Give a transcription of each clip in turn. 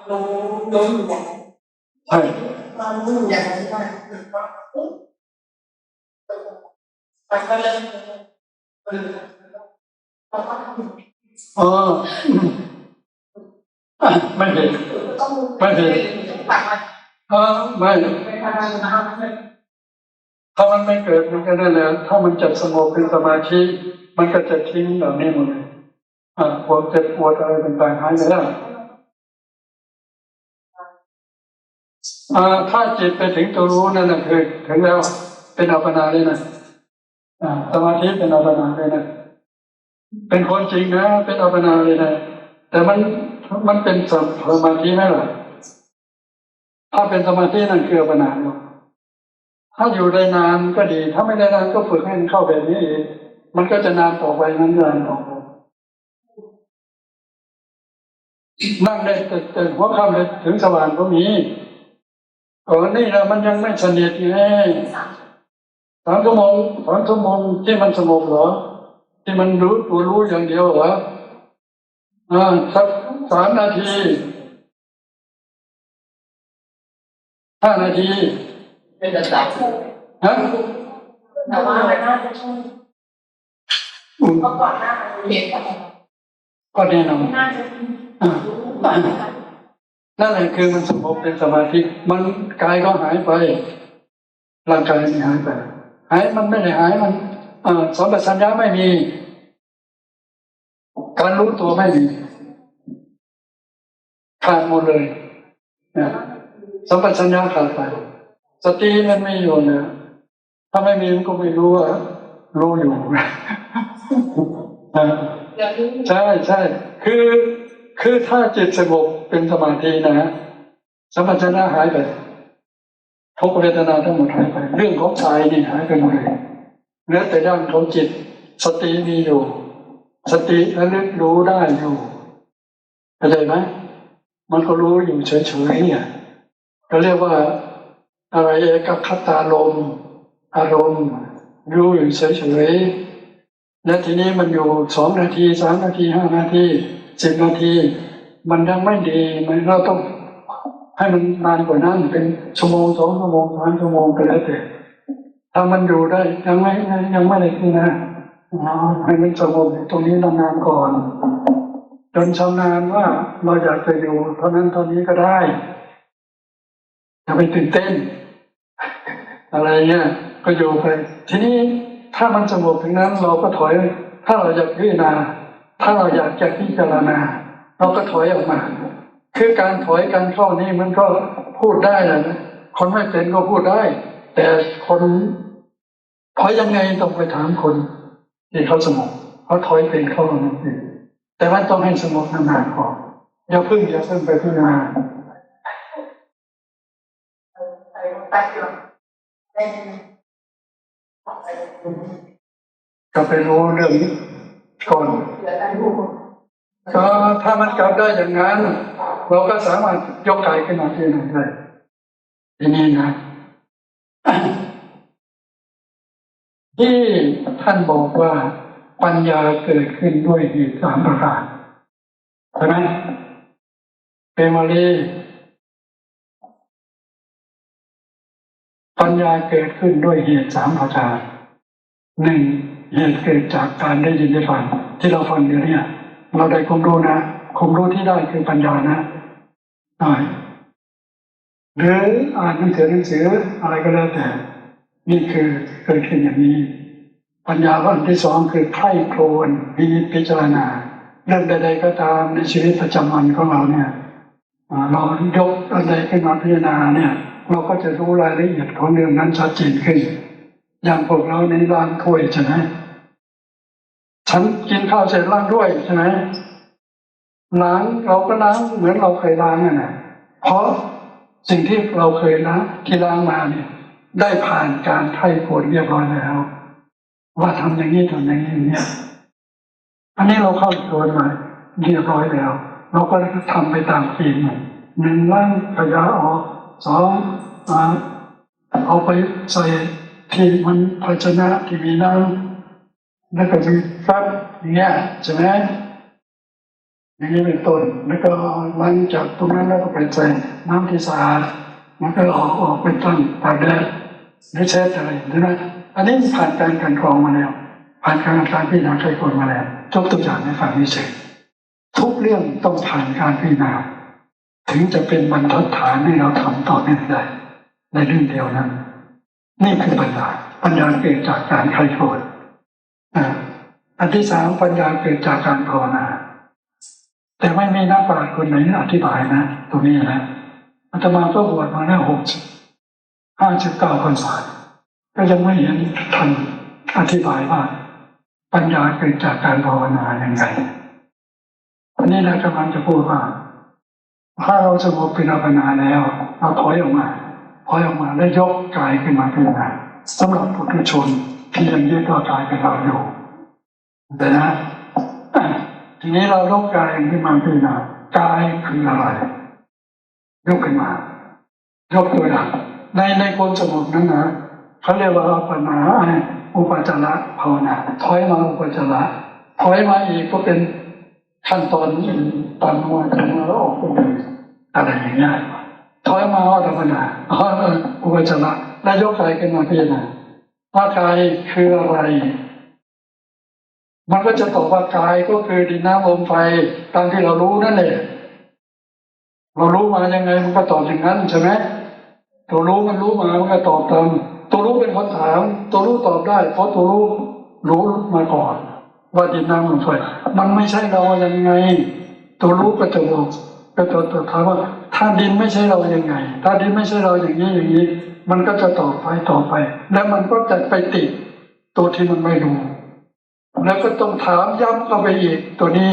รู้รู้อยู่อย่างใช่เรารู้อยู่อย่างนั้นได้มันก็เริ่มอ๋อไม่เห็นไม่เห็นไม่ถ้ามันไม่เกิดมันก็ได้แล้วถ้ามันจะสงบเป็นสมาธิมันก็จะทิ้งเหล่านี้หมดเลยความเจ็บปวดอะไรต่างๆหายไปแล้วถ้าจิตไปถึงตัวรู้นั่นนะคือถึงแล้วเป็นอัปปนาเลยนะสมาธิเป็นอัปปนาเลยนะเป็นคนจริงนะเป็นอัปปนาเลยนะแต่มันเป็นสมาธิไหมล่ะถ้าเป็นสมาธินั่นคืออัปปนาถ้าอยู่ได้นานก็ดีถ้าไม่ได้นานก็ฝึกให้มันเข้าแบบนี้เองมันก็จะนานต่อไปนานต่อไปนั่งได้แต่หัวค่ำเลยถึงสว่างก็มีนี่นะมันยังไม่สนิทไง3 ชั่วโมงที่มันสงบเหรอที่มันรู้ตัวรู้อย่างเดียวเหรอสัก3 นาที5 นาทีเป็นระดับฮะแต่ว่ามันน่าจะช่วยเพราะก่อนหน้ามันเห็นก็แน่นอนน่าจะนั่นแหละคือมันสงบเป็นสมาธิมันกายก็หายไปร่างกายไม่หายไปหายมันไม่ได้หายมันสัมปชัญญะไม่มีการรู้ตัวไม่มีขาดหมดเลยสัมปชัญญะขาดไปสติมันไม่อยู่นะถ้าไม่มีมันก็ไม่รู้ว่ารู้อยู่ใช่ใช่คือถ้าจิตสงบเป็นสมาธินะสัมปชัญญะหายไปทุกเวทนาทั้งหมดหายไปเรื่องของกายนี่หายไปหมดเลยเหลือแต่ด้านของจิตสติมีอยู่สติระลึกรู้ได้อยู่เข้าใจไหมมันก็รู้อยู่เฉยๆเนี่ยก็เรียกว่าอะไรเอกคตารมณ์อารมณ์รู้อยู่เฉยๆและทีนี้มันอยู่2 นาที3 นาที5 นาที10 นาทีมันยังไม่ดีมันเราต้องให้มันนานกว่านั้นเป็นชั่วโมง2 ชั่วโมง3 ชั่วโมงไปแล้วแต่ถ้ามันอยู่ได้ยังไม่ได้ที่นะให้มันสงบตรงนี้นานๆก่อนจนชำนาญว่าเราอยากจะอยู่เท่านั้นเท่านี้ก็ได้อย่าไปตื่นเต้นอะไรเนี่ยก็อยู่ไปทีนี้ถ้ามันสงบถึงนั้นเราก็ถอยถ้าเราอยากพิจารณาถ้าเราอยากจะพิจารณาเราก็ถอยออกมาคือการถอยการเข้านี่มันก็พูดได้นะคนไม่เป็นก็พูดได้แต่คนถอยยังไงต้องไปถามคนที่เขาสงบเขาถอยเป็นเข้ามาเองแต่ว่าต้องให้สงบนานๆก่อนอย่าเพิ่งไปพิจารณาก็ไปรู้เรื่องนี้ก่อนก็ถ้ามันกลับได้อย่างนั้นเราก็สามารถยกกายขึ้นมาที่นั่นได้ทีนี้นะที่ท่านบอกว่าปัญญาเกิดขึ้นด้วยเหตุ3 ประการใช่ไหมเป็นมาลีปัญญาเกิดขึ้นด้วยเหตุ3 ประการ1เหตุเกิดจากการได้ยินได้ฟังที่เราฟังอยู่เนี่ยเราได้ความรู้นะความรู้ที่ได้คือปัญญานะหรืออ่านหนังสืออะไรก็แล้วแต่นี่คือเกิดขึ้นอย่างนี้ปัญญาอันที่2คือไข้โครนพิจารณาเรื่องใดๆก็ตามในชีวิตประจำวันของเราเนี่ยเรายกอะไรขึ้นมาพิจารณาเนี่ยเราก็จะรู้รายละเอียดของเรื่องนั้นชัดเจนขึ้นอย่างพวกเราในล้างถ้วยใช่ไหมฉันกินข้าวเสร็จล้างถ้วยใช่ไหมล้างเราก็ล้างเหมือนเราเคยล้างนั่นแหละเพราะสิ่งที่เราเคยล้างที่ล้างมาเนี่ยได้ผ่านการไถ่ผลเรียบร้อยแล้วว่าทำอย่างนี้ทำอย่างนี้เนี่ยอันนี้เราเข้าตัวมาเรียบร้อยแล้วเราก็ทำไปตามปี1ล้างขยะออก2เอาไปใส่ที่มันภาชนะที่มีน้ำแล้วก็มีฟักอย่างเงี้ยใช่ไหม อย่างนี้เป็นต้นแล้วก็หลังจากตรงนั้นแล้วก็ไปใส่น้ำที่สะอาดมันก็ออกเป็นต้นตากแดดหรือเช็ดอะไรใช่ไหมอันนี้ผ่านการกรองมาแล้วผ่านการพิจารณาไข้ควรมาแล้วยกตัวอย่างให้ฟังเฉยทุกเรื่องต้องผ่านการพิจารณาถึงจะเป็นบรรทัดฐานให้เราทำต่อเนื่องได้ในเรื่องเดียวนั้นนี่คือปัญญาเกิดจากการไข้ควรอันที่สามปัญญาเกิดจากการภาวนาแต่ไม่มีนักปราชญ์คนไหนอธิบายนะตรงนี้นะอาตมาก็บวชมาแล้ว59 พรรษาก็ยังไม่เห็นท่านอธิบายว่าปัญญาเกิดจากการภาวนาอย่างไรอันนี้เรากำลังจะพูดว่าถ้าเราสงบเป็นอัปปนาแล้วเราถอยออกมาแล้วยกกายขึ้นมาพิจารณาสำหรับปุถุชนที่ยังยึดตัวกายเป็นเราอยู่แต่นะทีนี้เรายกกายขึ้นมาพิจารณากายคืออะไรยกขึ้นมายกตัวอย่างในคนสงบนั้นนะเขาเรียกว่าอัปปนาอุปจาระภาวนาถอยมาอุปจาระถอยมาอีกก็เป็นขั้นตอนตอนหัวจนแล้วออกไปเลยอะไรอย่างเงี้ยถอยมาอัปปนาอุปจาระแล้วยกกายขึ้นมาพิจารณาว่ากายคืออะไรมันก็จะตอบว่ากายก็คือดินน้ำลมไฟตามที่เรารู้นั่นแหละเรารู้มายังไงมันก็ตอบอย่างนั้นใช่ไหมตัวรู้มันรู้มามันก็ตอบตามตัวรู้เป็นคนถามตัวรู้ตอบได้เพราะตัวรู้มาก่อนว่าดินน้ำลมไฟมันไม่ใช่เรายังไงตัวรู้ก็จะบอกก็จะถามว่าถ้าดินไม่ใช่เรายังไงถ้าดินไม่ใช่เราอย่างนี้มันก็จะต่อไปแล้วมันก็จะไปติดตัวที่มันไม่รู้แล้วก็ต้องถามย้ำเข้าไปอีกตัวนี้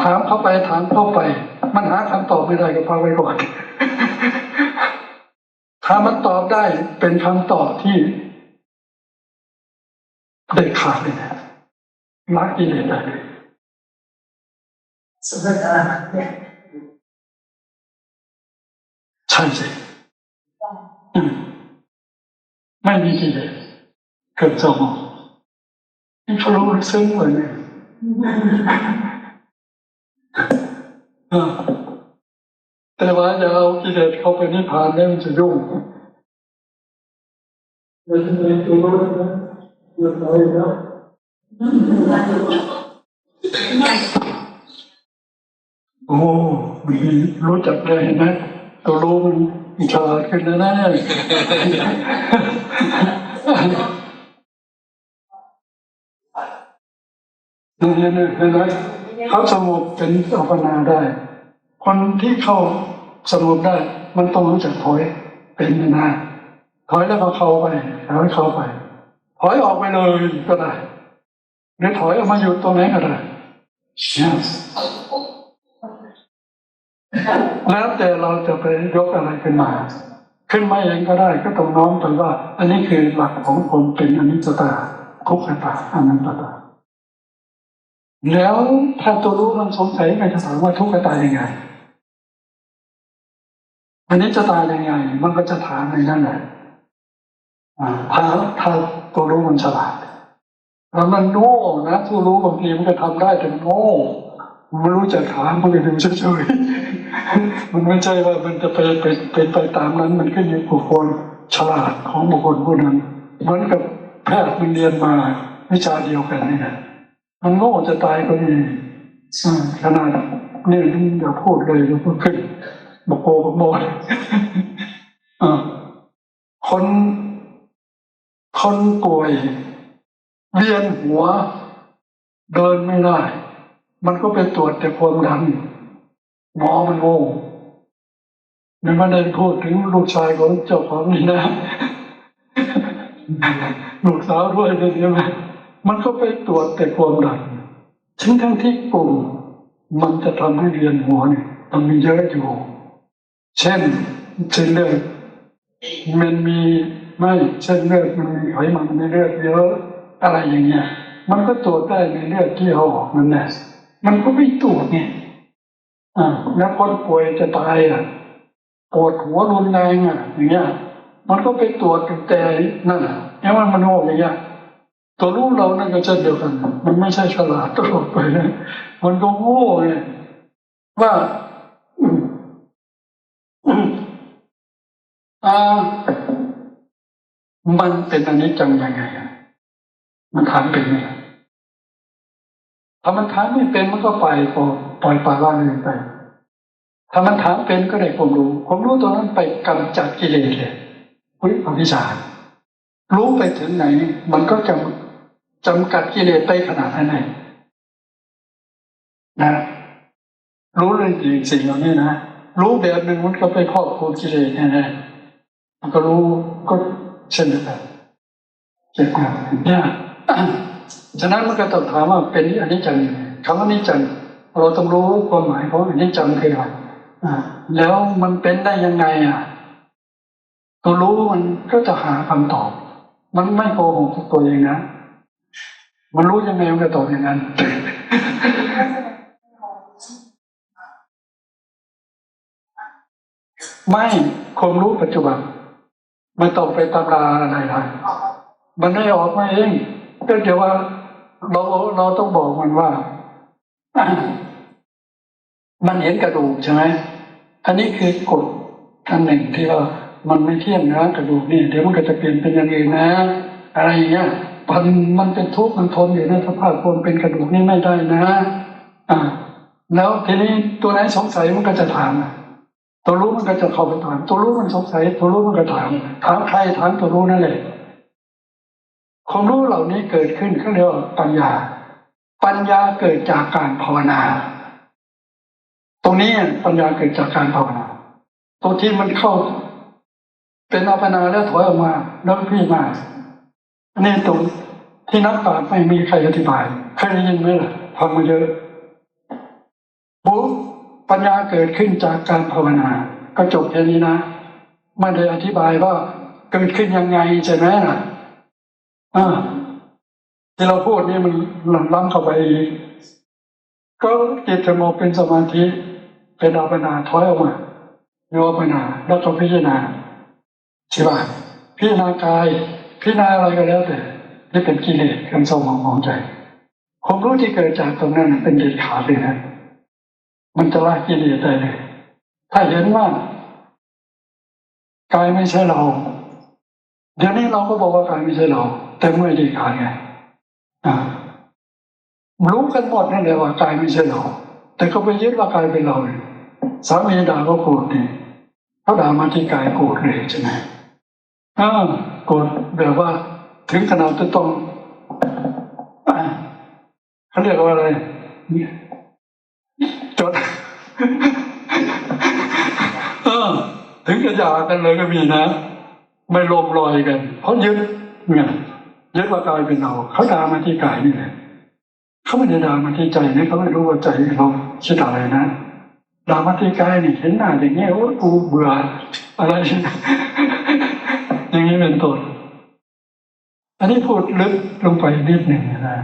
ถามเข้าไปมันหาคำตอบไม่ได้ก็พาไว้ก่อนถ้ามันตอบได้เป็นคำตอบที่เด็ดขาดเลยนะละกิเลสได้เลยสุดยอดเนี่ยใช่สิไม่มีกิเลสเกิดสมองนี่เขารู้ซึ้งเลยเนี่ยแต่ว่าจะเอากิเลสเข้าไปนิพพานเนี่ยมันจะยุ่งมันจะมีตัวรู้นะเกิดอะไรแล้วโอ้มันรู้จักเลยนะตัวรู้มันฉลาดขึ้นแล้วนะนี่เห็นไหมเขาสงบเป็นอัปปนาได้คนที่เข้าสงบได้มันต้องรู้จักถอยเป็นนะถอยแล้วก็เข้าไปถอยออกไปเลยก็ได้หรือถอยออกมาอยู่ตรงไหนก็ได้แล้วแต่เราจะไปยกอะไรขึ้นมาเองก็ได้ก็ต้องน้อมไปว่าอันนี้คือหลักของผมเป็นอนิจจตาทุกขตาอนันตตาแล้วถ้าตัวรู้มันสงสัยก็จะถามว่าทุกขตายังไงอนิจจตายังไงมันก็จะถามในนั้นแหละถ้าตัวรู้มันฉลาดแล้วมันโง่นะตัวรู้บางทีมันก็ทำได้แต่โง่มันไม่รู้จักถามมันก็ดูเฉยๆมันไม่ใช่ว่ามันจะเป็นไปตามนั้นมันขึ้นอยู่กับคนฉลาดของบุคคลผู้นั้นเหมือนกับแพทย์มันเรียนมาวิชาเดียวกันนี่นะมันโง่จะตายก็มีขนาดนี่อย่าพูดเลยอย่าพูดขึ้นบอกโกบอกโมดคนป่วยเวียนหัวเดินไม่ได้มันก็ไปตรวจแต่ความดันหมอมันโง่ไม่ได้พูดถึงลูกชายของเจ้าของนี่นะลูกสาวด้วยเลยใช่ไหมมันก็ไปตรวจแต่ความดันทั้งที่กลุ่มมันจะทำให้เวียนหัวเนี่ยมันมีเยอะอยู่เช่นเลือดมันมีไม่เช่นเลือดมันมีไขมันในเลือดเยอะอะไรอย่างเงี้ยมันก็ตรวจได้ในเลือดที่เขาออกนั่นแหละมันก็ไม่ตรวจไงแล้วคนป่วยจะตายปวดหัวรุนแรงอย่างเงี้ยมันก็ไปตรวจแต่นั่นแล้วมันโง่อย่างเงี้ยตัวรู้เรานั่นก็เช่นเดียวกันมัน มันไม่ใช่ฉลาดตลอดไปนะมันก็โง่ไงว่าอ่ามันเป็นอนิจจังยังไงมันถามเป็นไงถ้ามันถามไม่เป็นมันก็ปล่อยปลาล่างเลยไปถ้ามันถามเป็นก็ได้ความรู้ตรงนั้นไปกำจัดกิเลสเลยอวิชชารู้ไปถึงไหนมันก็จำกัดกิเลสไปขนาดนั้นเลยนะรู้เรื่องสิ่งเหล่านี้นะรู้แบบหนึ่งมันก็ไปครอบคลุมกิเลสแน่ๆมันก็รู้ก็เช่นเดียวกันเจ็บมากเนี่ยฉะนั้นมันก็ต้องถามว่าเป็นอนิจจังคำว่าอนิจจังเราต้องรู้ความหมายของอนิจจังคืออะไรแล้วมันเป็นได้ยังไงตัวรู้มันก็จะหาคำตอบมันไม่โกหกตัวเองนะมันรู้ยังไงมันก็ตอบอย่างนั้นไม่ความรู้ปัจจุบันไม่ต้องไปตำราอะไรเลยมันได้ออกมาเองก็เดี๋ยวว่าเราต้องบอกมันว่ามันเห็นกระดูกใช่ไหมอันนี้คือกฎอันหนึ่งที่ว่ามันไม่เที่ยงนะกระดูกนี่เดี๋ยวมันก็จะเปลี่ยนเป็นอย่างอื่นนะอะไรอย่างเงี้ยมันเป็นทุกข์มันทนอยู่ในสภาพความเป็นกระดูกนี่ไม่ได้นะแล้วทีนี้ตัวไหนสงสัยมันก็จะถามตัวรู้มันก็จะเข้าไปถามตัวรู้มันสงสัยตัวรู้มันก็ถามใครถามตัวรู้นั่นแหละความรู้เหล่านี้เกิดขึ้นเขาเรียกว่าปัญญาเกิดจากการภาวนาตรงนี้ปัญญาเกิดจากการภาวนาตัวที่มันเข้าเป็นอัปปนาแล้วถอยออกมาแล้วพี่มาอันนี้ตรงที่นักปราชญ์ไม่มีใครอธิบายเคยได้ยินไหมล่ะฟังมาเยอะปัญญาเกิดขึ้นจากการภาวนาก็จบแค่นี้นะไม่ได้อธิบายว่าเกิดขึ้นยังไงใช่ไหมล่ะที่เราพูดนี่มันหลั่งล้ำเข้าไปก็จิตสงบเป็นสมาธิเป็นอัปปนาถอยออกมาโยอัปปนาแล้วก็พิจารณาใช่ป่ะพิจารณากายพิจารณาอะไรก็แล้วแต่นี่เป็นกิเลสเครื่องเศร้าหมองของใจความรู้ที่เกิดจากตรงนั้นเป็นเด็ดขาดเลยนะมันจะละกิเลสได้เลยถ้าเห็นว่ากายไม่ใช่เราเดี๋ยวนี้เราก็บอกว่ากายไม่ใช่เราแต่เมื่อเด็ดขาดไงรู้กันหมดนั่นแหละว่ากายไม่ใช่เราแต่ก็ไปยึดว่ากายเป็นเราสามีด่าก็โกรธดิเขาด่ามาที่กายโกรธเลยใช่ไหมโกรธแบบว่าถึงขนาดจะต้องเขาเรียกว่าอะไรจดถึงจะหย่ากันเลยก็มีนะไม่ลงรอยกันเพราะยึดว่ากายเป็นเราเขาด่ามาที่กายนี่แหละเขาไม่ได้ด่ามาที่ใจนี่เขาไม่รู้ว่าใจเราคิดอะไรนะด่ามาที่กายนี่เห็นหน้าอย่างเงี้ยโอ้กูเบื่ออะไรอย่างนี้เป็นต้นอันนี้พูดลึกลงไปนิดหนึ่งนะ